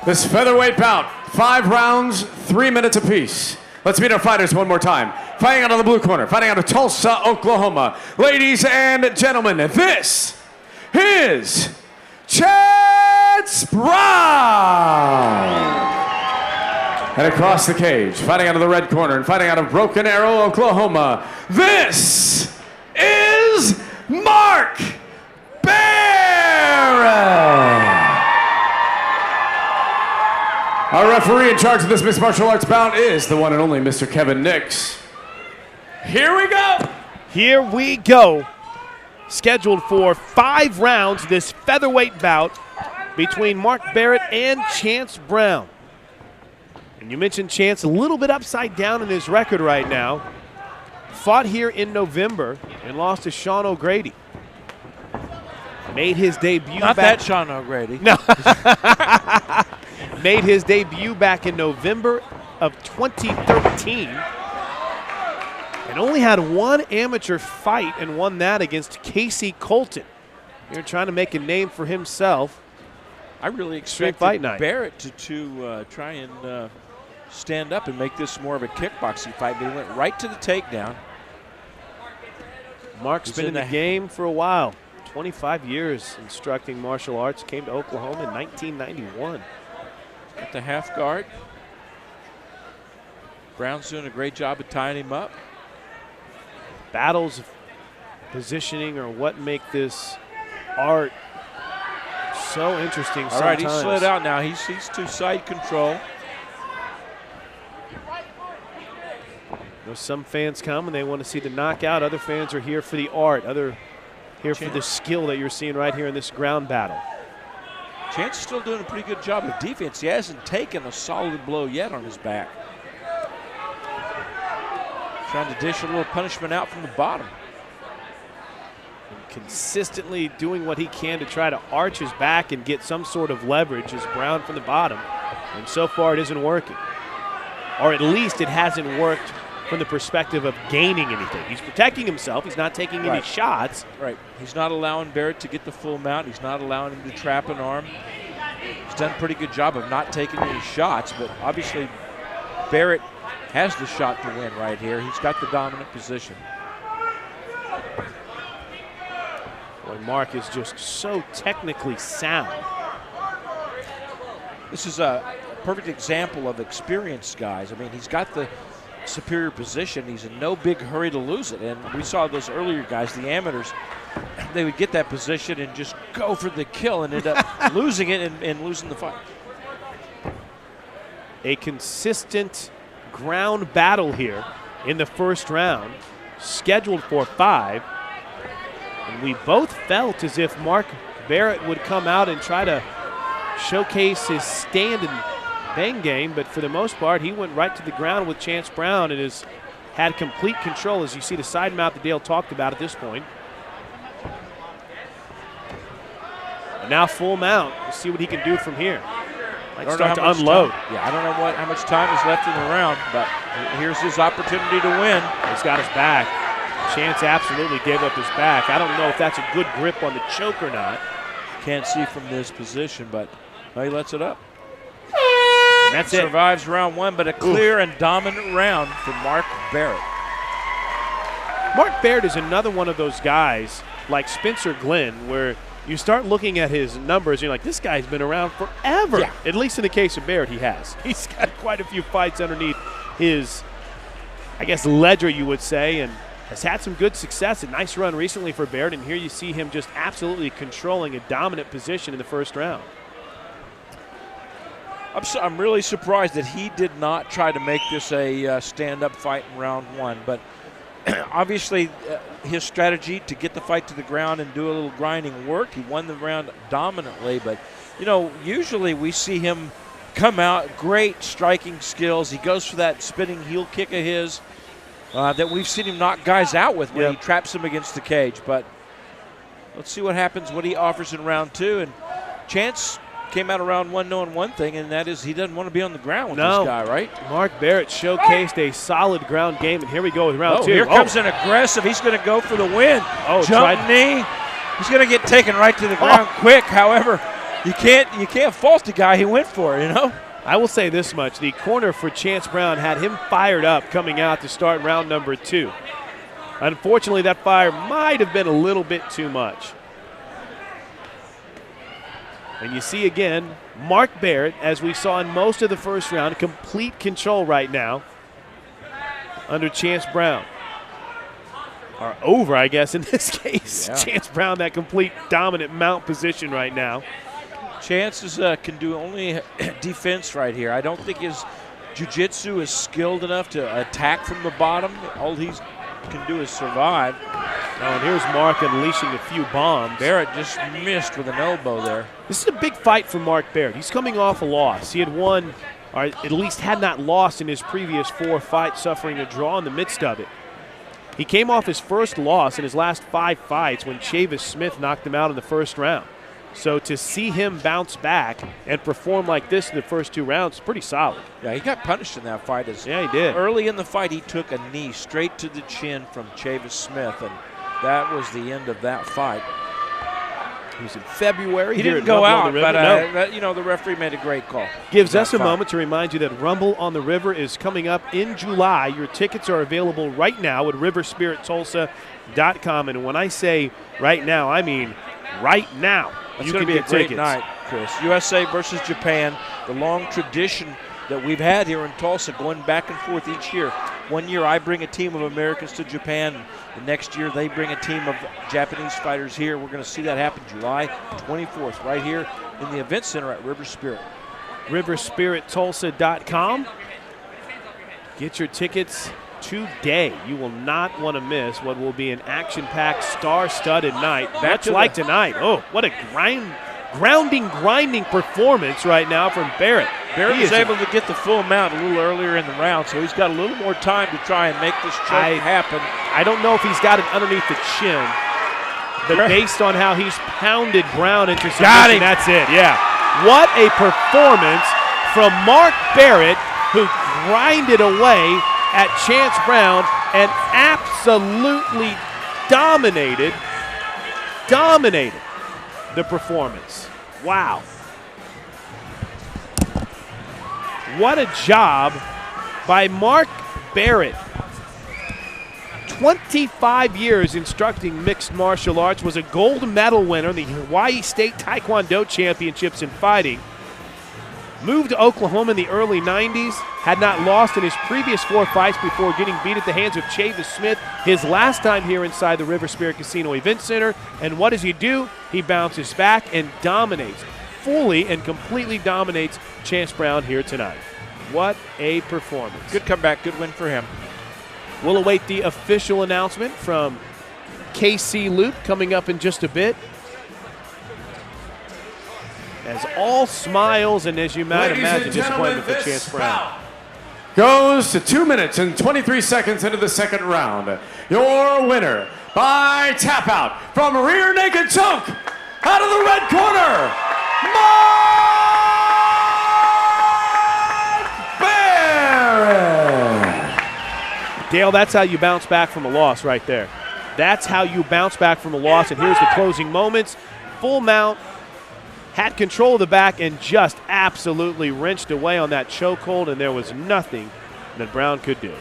This featherweight bout, 5 rounds, 3 minutes apiece. Let's meet our fighters one more time. Fighting out of the blue corner, fighting out of Tulsa, Oklahoma. Ladies and gentlemen, this is Chance Brown. And across the cage, fighting out of the red corner and fighting out of Broken Arrow, Oklahoma, this is Mark Barett. Our referee in charge of this mixed martial arts bout is the one and only Mr. Kevin Nix. Here we go. Here we go. Scheduled for 5 rounds, this featherweight bout between Mark Barett and Chance Brown. And you mentioned Chance, a little bit upside down in his record right now. Fought here in November and lost to Sean O'Grady. Made his debut Not back. that Sean O'Grady. No. Made his debut back in November of 2013. And only had 1 amateur fight and won that against Casey Colton. Here trying to make a name for himself. I really Straight expected fight night. Barrett to try and stand up and make this more of a kickboxing fight, but he went right to the takedown. Mark's been in the game for a while. 25 years instructing martial arts. Came to Oklahoma in 1991. At the half guard. Brown's doing a great job of tying him up. Battles of positioning are what make this art so interesting All sometimes. right, he slid out now. He's to side control. You know, some fans come and they want to see the knockout. Other fans are here for the art. Other here for the skill that you're seeing right here in this ground battle. Chance is still doing a pretty good job of defense. He hasn't taken a solid blow yet on his back. Trying to dish a little punishment out from the bottom. And consistently doing what he can to try to arch his back and get some sort of leverage is Brown from the bottom. And so far it isn't working. Or at least it hasn't worked from the perspective of gaining anything. He's protecting himself. He's not taking any shots. Right. He's not allowing Barrett to get the full mount. He's not allowing him to trap an arm. He's done a pretty good job of not taking any shots, but obviously Barrett has the shot to win right here. He's got the dominant position. Boy, Mark is just so technically sound. This is a perfect example of experienced guys. I mean, he's got the superior position. He's in no big hurry to lose it. And we saw those earlier guys, the amateurs, they would get that position and just go for the kill and end up losing it and losing the fight. A consistent ground battle here in the first round, scheduled for 5. And we both felt as if Mark Barett would come out and try to showcase his stand and bang game, but for the most part, he went right to the ground with Chance Brown and has had complete control, as you see the side mount that Dale talked about at this point. And now full mount. We'll see what he can do from here. Might start to unload. Yeah, I don't know how much time is left in the round, but here's his opportunity to win. He's got his back. Chance absolutely gave up his back. I don't know if that's a good grip on the choke or not. Can't see from this position, but he lets it up. And that's it. Survives round 1, but a clear and dominant round for Mark Barett. Mark Barett is another one of those guys like Spencer Glenn, where you start looking at his numbers, you're like, this guy's been around forever. Yeah. At least in the case of Barrett, he has. He's got quite a few fights underneath his, I guess, ledger, you would say, and has had some good success. A nice run recently for Barrett, and here you see him just absolutely controlling a dominant position in the first round. I'm really surprised that he did not try to make this a stand-up fight in round 1, but obviously his strategy to get the fight to the ground and do a little grinding worked. He won the round dominantly, but you know, usually we see him come out, great striking skills. He goes for that spinning heel kick of his that we've seen him knock guys out with when he traps them against the cage. But let's see what happens, what he offers in round 2. And Chance came out of round 1 knowing one thing, and that is he doesn't want to be on the ground with this guy, right? Mark Barett showcased a solid ground game, and here we go with round 2. Here comes an aggressive. He's going to go for the win. Jump knee. He's going to get taken right to the ground quick. However, You can't fault the guy he went for, you know? I will say this much. The corner for Chance Brown had him fired up coming out to start round number 2. Unfortunately, that fire might have been a little bit too much. And you see again, Mark Barett, as we saw in most of the first round, complete control right now under Chance Brown. Or over, I guess, in this case. Yeah. Chance Brown, that complete dominant mount position right now. Chance can do only defense right here. I don't think his jiu-jitsu is skilled enough to attack from the bottom. All he can do is survive. Oh, and here's Mark unleashing a few bombs. Barrett just missed with an elbow there. This is a big fight for Mark Barett. He's coming off a loss. He had won, or at least had not lost in his previous 4 fights, suffering a draw in the midst of it. He came off his first loss in his last 5 fights when Chavis Smith knocked him out in the first round. So to see him bounce back and perform like this in the first 2 rounds is pretty solid. Yeah, he got punished in that fight. Yeah, he did. Early in the fight, he took a knee straight to the chin from Chavis Smith, and that was the end of that fight. It was in February. He here didn't at go Rumble out, on the River. but you know, the referee made a great call. Gives us a fight. moment to remind you that Rumble on the River is coming up in July. Your tickets are available right now at riverspirittulsa.com. And when I say right now, I mean right now. It's You going can to be a get great tickets. night, Chris. USA versus Japan, the long tradition that we've had here in Tulsa, going back and forth each year. One year I bring a team of Americans to Japan. The next year they bring a team of Japanese fighters here. We're going to see that happen July 24th right here in the event center at River Spirit. riverspirittulsa.com. Get your tickets today. You will not want to miss what will be an action-packed, star-studded night, much like tonight. Oh, what a grinding performance right now from Barett. Barrett was able to get the full mount a little earlier in the round, so he's got a little more time to try and make this choke happen. I don't know if he's got it underneath the chin, but based on how he's pounded Brown into submission, that's it, yeah. What a performance from Mark Barett, who grinded away at Chance Brown and absolutely dominated the performance. Wow. What a job by Mark Barett. 25 years instructing mixed martial arts, was a gold medal winner in the Hawaii State Taekwondo Championships in fighting. Moved to Oklahoma in the early 90s, had not lost in his previous 4 fights before getting beat at the hands of Chavis Smith his last time here inside the River Spirit Casino Event Center. And what does he do? He bounces back and dominates, fully and completely dominates Chance Brown here tonight. What a performance. Good comeback, good win for him. We'll await the official announcement from KC Loop coming up in just a bit. As all smiles and, as you might imagine, disappointment for Chance Brown. Goes to 2 minutes and 23 seconds into the second round. Your winner by tap out from rear naked choke out of the red corner, Mark Barett. Dale, that's how you bounce back from a loss right there. That's how you bounce back from a loss. And here's the closing moments. Full mount. Had control of the back and just absolutely wrenched away on that chokehold, and there was nothing that Brown could do.